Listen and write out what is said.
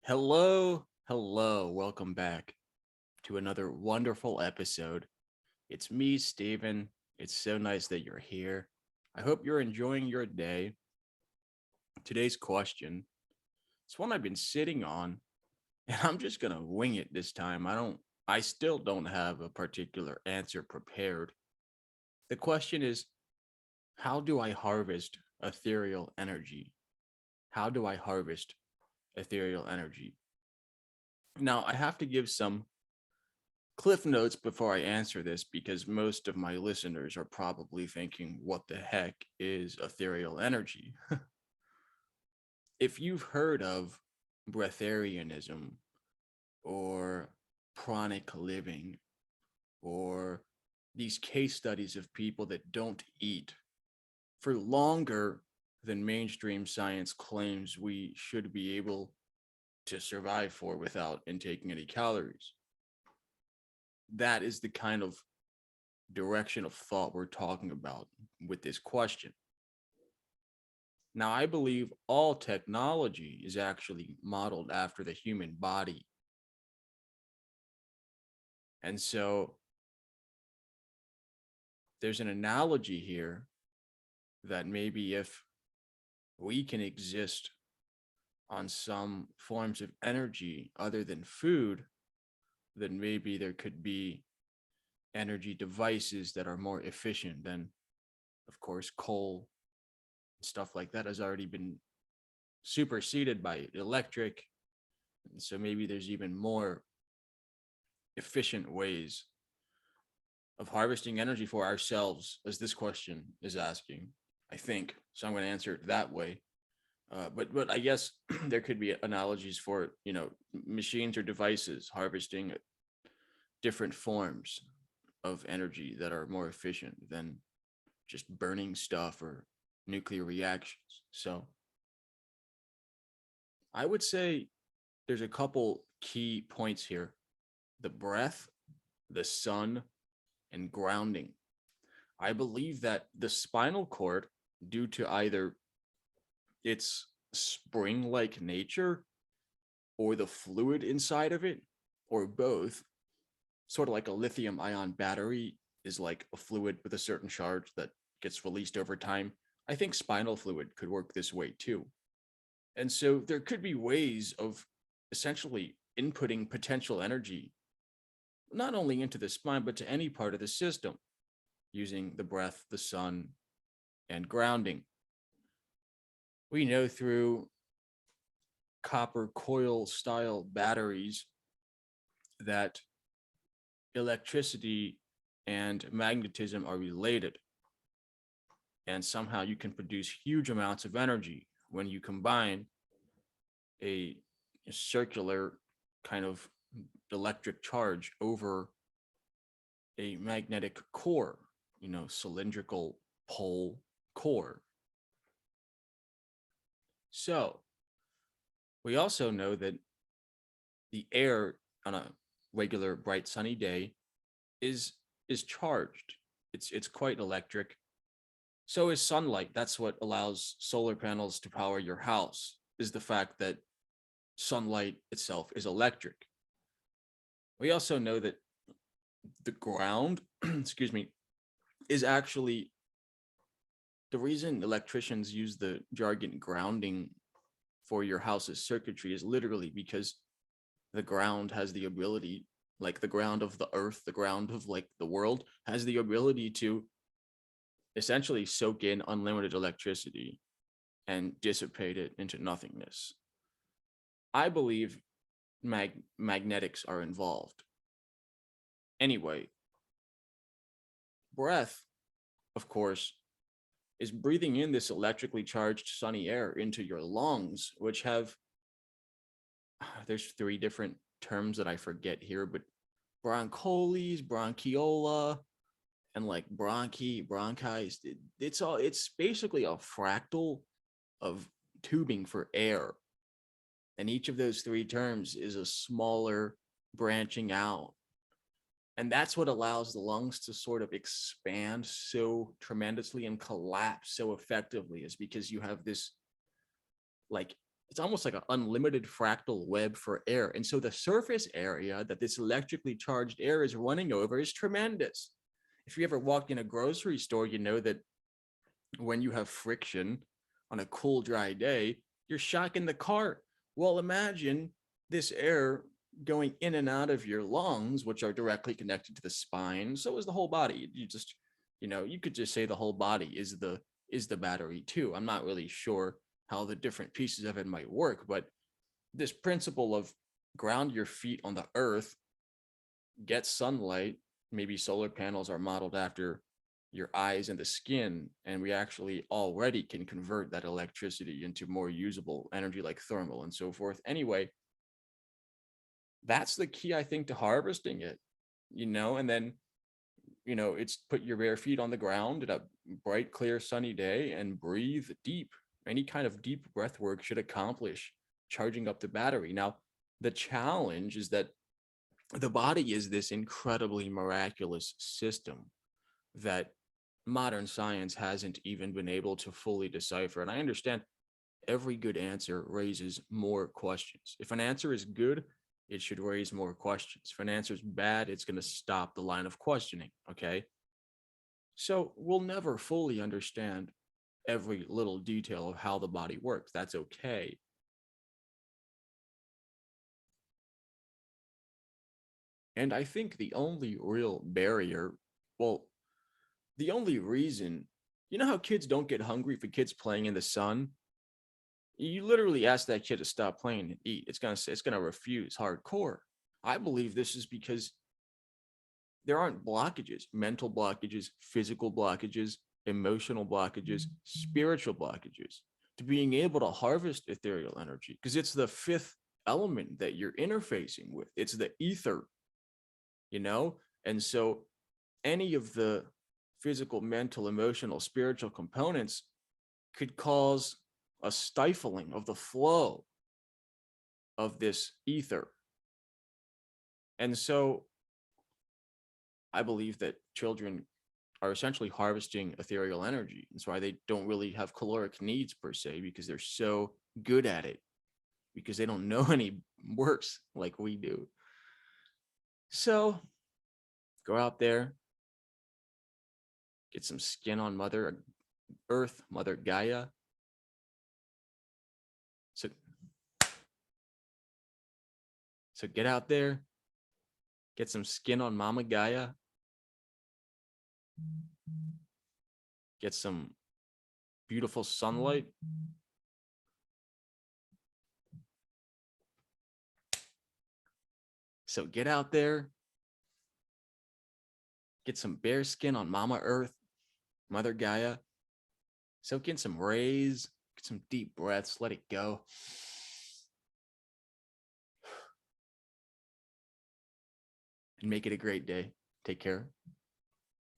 Hello, welcome back to another wonderful episode. It's me, Steven. It's so nice that you're here. I hope you're enjoying your day. Today's question is one I've been sitting on, and I'm just gonna wing it this time. I still don't have a particular answer prepared. The question is, how do I harvest ethereal energy? How do I harvest ethereal energy? Now, I have to give some cliff notes before I answer this because most of my listeners are probably thinking, what the heck is ethereal energy? If you've heard of breatharianism or pranic living or these case studies of people that don't eat for longer than mainstream science claims we should be able to survive for without intaking any calories, that is the kind of direction of thought we're talking about with this question. Now, I believe all technology is actually modeled after the human body. And so there's an analogy here that maybe if we can exist on some forms of energy other than food, then maybe there could be energy devices that are more efficient than, of course, coal and stuff like that has already been superseded by electric. And so maybe there's even more efficient ways of harvesting energy for ourselves, as this question is asking, I think. So I'm going to answer it that way. But I guess there could be analogies for, machines or devices harvesting different forms of energy that are more efficient than just burning stuff or nuclear reactions. So I would say there's a couple key points here: the breath, the sun, and grounding. I believe that the spinal cord, due to either its spring like nature or the fluid inside of it, or both, sort of like a lithium ion battery is like a fluid with a certain charge that gets released over time. I think spinal fluid could work this way too. And so there could be ways of essentially inputting potential energy, not only into the spine, but to any part of the system using the breath, the sun, and grounding. We know through copper coil style batteries that electricity and magnetism are related. And somehow you can produce huge amounts of energy when you combine a circular kind of electric charge over a magnetic core, cylindrical pole core. So we also know that the air on a regular bright sunny day is is charged. It's quite electric. So is sunlight. That's what allows solar panels to power your house, is the fact that sunlight itself is electric. We also know that the ground, excuse me, is actually the reason electricians use the jargon grounding for your house's circuitry is literally because the ground has the ability, like the ground of the earth, the ground of like the world, has the ability to essentially soak in unlimited electricity and dissipate it into nothingness. I believe magnetics are involved. Anyway, breath, of course, is breathing in this electrically charged sunny air into your lungs, which have, there's three different terms that I forget here, but broncholes, bronchiola, and like bronchi. It's basically a fractal of tubing for air. And each of those three terms is a smaller branching out. And that's what allows the lungs to sort of expand so tremendously and collapse so effectively, is because you have this like it's almost like an unlimited fractal web for air. And so the surface area that this electrically charged air is running over is tremendous. If you ever walked in a grocery store, you know that when you have friction on a cool, dry day, you're shocking the cart. Well, imagine this air going in and out of your lungs, which are directly connected to the spine. So is the whole body. You just, you could just say the whole body is the battery too. I'm not really sure how the different pieces of it might work, but this principle of ground your feet on the earth, get sunlight, maybe solar panels are modeled after your eyes and the skin, and we actually already can convert that electricity into more usable energy like thermal and so forth. Anyway, that's the key, I think, to harvesting it, and then, it's put your bare feet on the ground at a bright, clear, sunny day and breathe deep. Any kind of deep breath work should accomplish charging up the battery. Now, the challenge is that the body is this incredibly miraculous system that modern science hasn't even been able to fully decipher. And I understand every good answer raises more questions. If an answer is good, it should raise more questions. If an answer is bad, it's going to stop the line of questioning. Okay. So we'll never fully understand every little detail of how the body works. That's okay. And I think the only real barrier, well, the only reason, how kids don't get hungry for kids playing in the sun? You literally ask that kid to stop playing and eat. It's gonna refuse hardcore. I believe this is because there aren't blockages, mental blockages, physical blockages, emotional blockages, spiritual blockages to being able to harvest ethereal energy, because it's the fifth element that you're interfacing with. It's the ether, and so any of the physical, mental, emotional, spiritual components could cause a stifling of the flow of this ether. And so I believe that children are essentially harvesting ethereal energy. That's why they don't really have caloric needs per se, because they're so good at it, because they don't know any works like we do. So go out there, get some skin on Mother Earth, Mother Gaia. So get out there, get some skin on Mama Gaia, get some beautiful sunlight. So get out there, get some bare skin on Mama Earth, Mother Gaia, soak in some rays, get some deep breaths, let it go. And make it a great day. Take care.